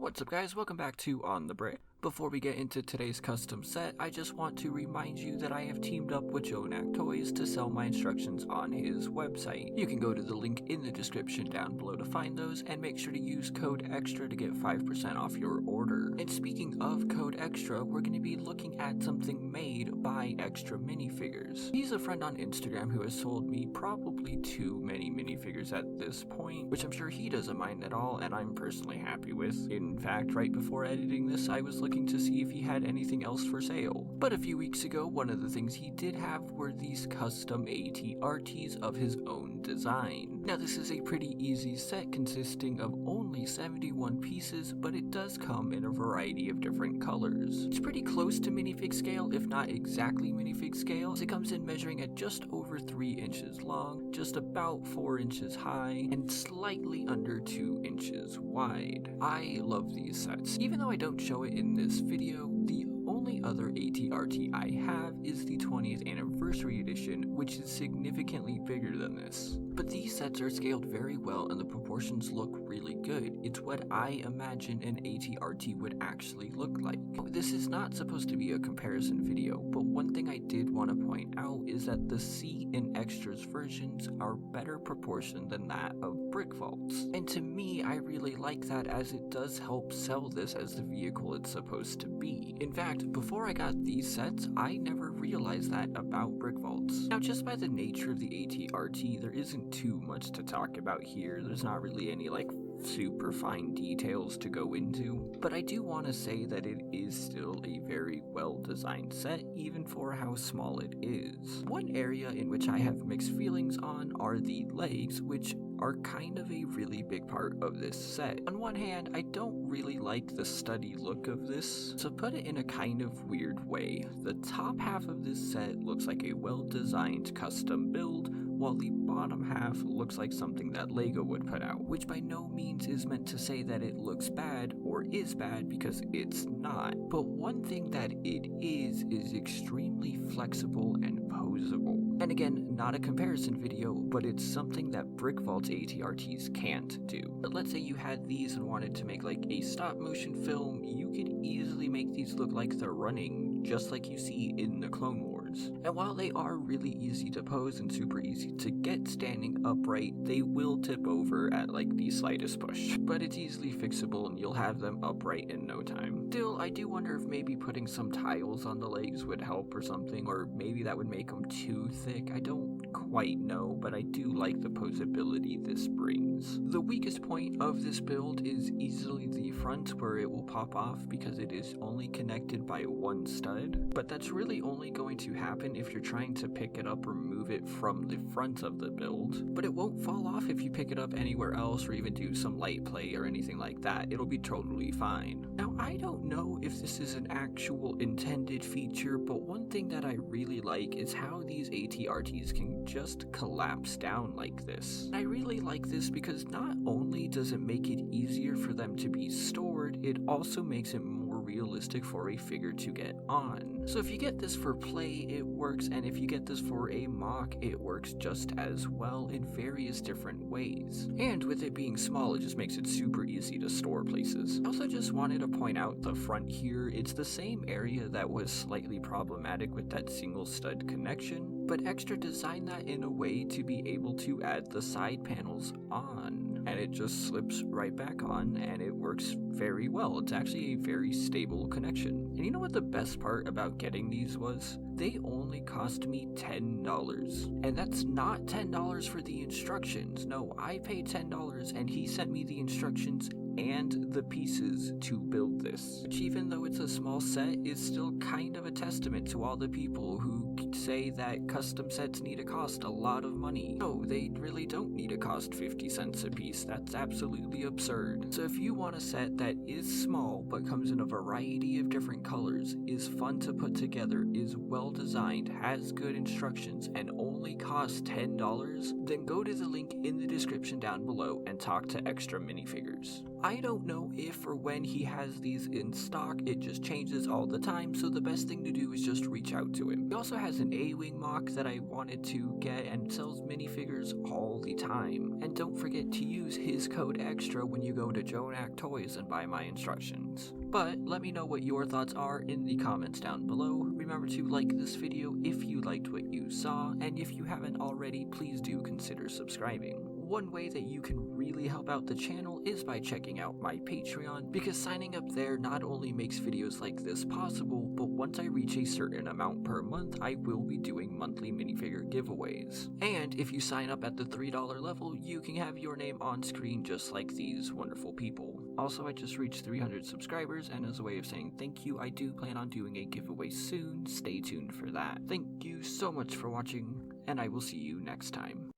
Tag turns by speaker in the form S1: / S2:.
S1: What's up guys, welcome back to On the Brick. Before we get into today's custom set, I just want to remind you that I have teamed up with Jonak Toys to sell my instructions on his website. You can go to the link in the description down below to find those, and make sure to use code EXTRA to get 5% off your order. And speaking of code EXTRA, we're going to be looking at something made by Extra Minifigures. He's a friend on Instagram who has sold me probably too many minifigures at this point, which I'm sure he doesn't mind at all, and I'm personally happy with. In fact, right before editing this, I was looking to see if he had anything else for sale. But a few weeks ago, one of the things he did have were these custom AT-RTs of his own design. Now this is a pretty easy set consisting of only 71 pieces, but it does come in a variety of different colors. It's pretty close to minifig scale, if not exactly minifig scale, as it comes in measuring at just over 3 inches long, just about 4 inches high, and slightly under 2 inches wide. I love these sets. Even though I don't show it in this video, the only other AT-RT I have is the 20th anniversary edition, which is significantly bigger than this. But these sets are scaled very well and the proportions look really good. It's what I imagine an AT-RT would actually look like. This is not supposed to be a comparison video, but one thing I did want to point out is that the C and Extras versions are better proportioned than that of Brick Vaults. And to me, I really like that, as it does help sell this as the vehicle it's supposed to be. In fact, before I got these sets, I never realized that about Brick Vaults. Now, just by the nature of the AT-RT, there isn't too much to talk about here. There's not really any super fine details to go into, but I do want to say that it is still a very well designed set, even for how small it is. One area in which I have mixed feelings on are the legs, which are kind of a really big part of this set. On one hand, I don't really like the study look of this. To put it in a kind of weird way, the top half of this set looks like a well-designed custom build, while the bottom half looks like something that Lego would put out, which by no means is meant to say that it looks bad or is bad, because it's not. But one thing that it is extremely flexible and posable. And again, not a comparison video, but it's something that Brick Vault's AT-RTs can't do. But let's say you had these and wanted to make like a stop motion film, you could easily make these look like they're running, just like you see in the Clone Wars. And while they are really easy to pose and super easy to get standing upright, they will tip over at like the slightest push. But it's easily fixable and you'll have them upright in no time. Still, I do wonder if maybe putting some tiles on the legs would help or something, or maybe that would make them too thick. I don't quite know, but I do like the posability this brings. The weakest point of this build is easily the front, where it will pop off because it is only connected by one stud, but that's really only going to happen if you're trying to pick it up or move it from the front of the build. But it won't fall off if you pick it up anywhere else or even do some light play or anything like that. It'll be totally fine. Now, I don't know if this is an actual intended feature, but one thing that I really like is how these AT-RTs can just collapse down like this. And I really like this because not only does it make it easier for them to be stored, it also makes it more realistic for a figure to get on. So if you get this for play, it works, and if you get this for a mock, it works just as well in various different ways. And with it being small, it just makes it super easy to store places. I also just wanted to point out the front here. It's the same area that was slightly problematic with that single stud connection, but Extra designed that in a way to be able to add the side panels on, and it just slips right back on, and it works very well. It's actually a very stable connection. And you know what the best part about getting these was? They only cost me $10. And that's not $10 for the instructions. No, I paid $10 and he sent me the instructions and the pieces to build this, which, even though it's a small set, is still kind of a testament to all the people who say that custom sets need to cost a lot of money. No, they really don't need to cost 50 cents a piece. That's absolutely absurd. So if you want a set that is small but comes in a variety of different colors, is fun to put together, is well designed, has good instructions, and only only cost $10, then go to the link in the description down below and talk to Extra Minifigures. I don't know if or when he has these in stock, it just changes all the time, so the best thing to do is just reach out to him. He also has an A-Wing mock that I wanted to get and sells minifigures all the time. And don't forget to use his code EXTRA when you go to Jonak Toys and buy my instructions. But let me know what your thoughts are in the comments down below. Remember to like this video if you liked what you saw, and if you haven't already, please do consider subscribing. One way that you can really help out the channel is by checking out my Patreon, because signing up there not only makes videos like this possible, but once I reach a certain amount per month, I will be doing monthly minifigure giveaways. And if you sign up at the $3 level, you can have your name on screen just like these wonderful people. Also, I just reached 300 subscribers, and as a way of saying thank you, I do plan on doing a giveaway soon. Stay tuned for that. Thank you so much for watching, and I will see you next time.